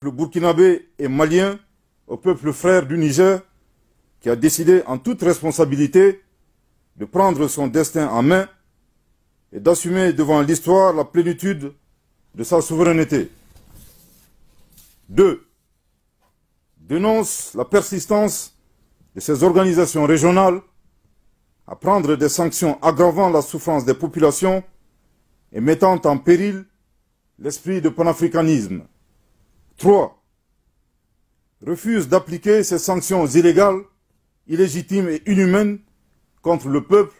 peuple burkinabé et malien, au peuple frère du Niger, qui a décidé en toute responsabilité de prendre son destin en main et d'assumer devant l'histoire la plénitude de sa souveraineté. 2. Dénonce la persistance de ces organisations régionales à prendre des sanctions aggravant la souffrance des populations et mettant en péril l'esprit de panafricanisme. 3. Refuse d'appliquer ces sanctions illégales, illégitimes et inhumaines contre le peuple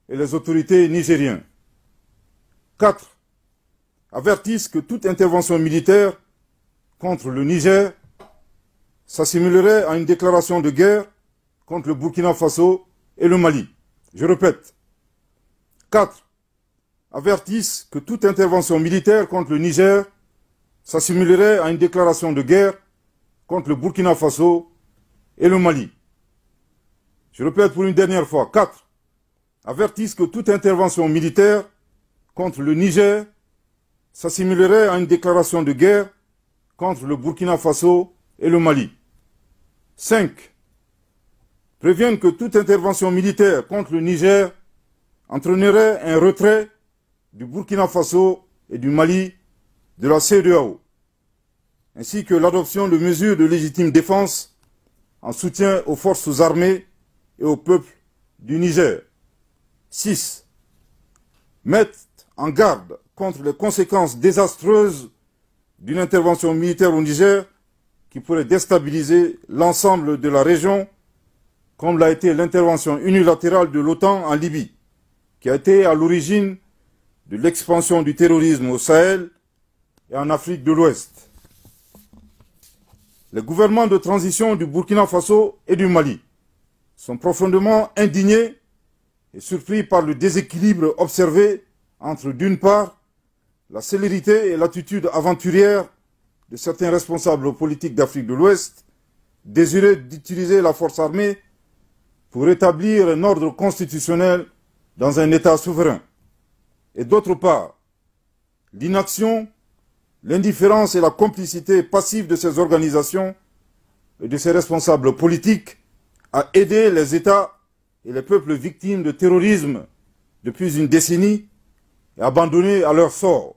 et les autorités nigériennes. 4. Avertissent que toute intervention militaire contre le Niger s'assimilerait à une déclaration de guerre contre le Burkina Faso et le Mali. Je répète. 4. Avertissent que toute intervention militaire contre le Niger s'assimilerait à une déclaration de guerre contre le Burkina Faso et le Mali. Je répète pour une dernière fois. 4. Avertissent que toute intervention militaire contre le Niger s'assimilerait à une déclaration de guerre contre le Burkina Faso et le Mali. 5. Préviennent que toute intervention militaire contre le Niger entraînerait un retrait du Burkina Faso et du Mali de la CEDEAO, ainsi que l'adoption de mesures de légitime défense en soutien aux forces armées et au peuple du Niger. 6. Mettent en garde contre les conséquences désastreuses d'une intervention militaire au Niger qui pourrait déstabiliser l'ensemble de la région, comme l'a été l'intervention unilatérale de l'OTAN en Libye, qui a été à l'origine de l'expansion du terrorisme au Sahel et en Afrique de l'Ouest. Les gouvernements de transition du Burkina Faso et du Mali sont profondément indignés et surpris par le déséquilibre observé entre, d'une part, la célérité et l'attitude aventurière de certains responsables politiques d'Afrique de l'Ouest, désireux d'utiliser la force armée pour établir un ordre constitutionnel dans un État souverain, et d'autre part, l'inaction, l'indifférence et la complicité passive de ces organisations et de ces responsables politiques à aider les États et les peuples victimes de terrorisme depuis une décennie et abandonnés à leur sort.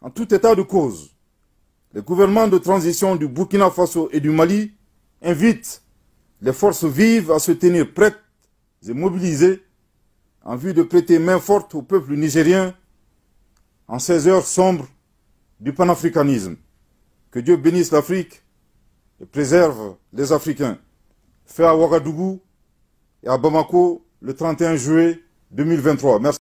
En tout état de cause, les gouvernements de transition du Burkina Faso et du Mali invitent les forces vives à se tenir prêtes et mobilisées en vue de prêter main forte au peuple nigérien en ces heures sombres du panafricanisme. Que Dieu bénisse l'Afrique et préserve les Africains. Fait à Ouagadougou et à Bamako le 31 juillet 2023. Merci.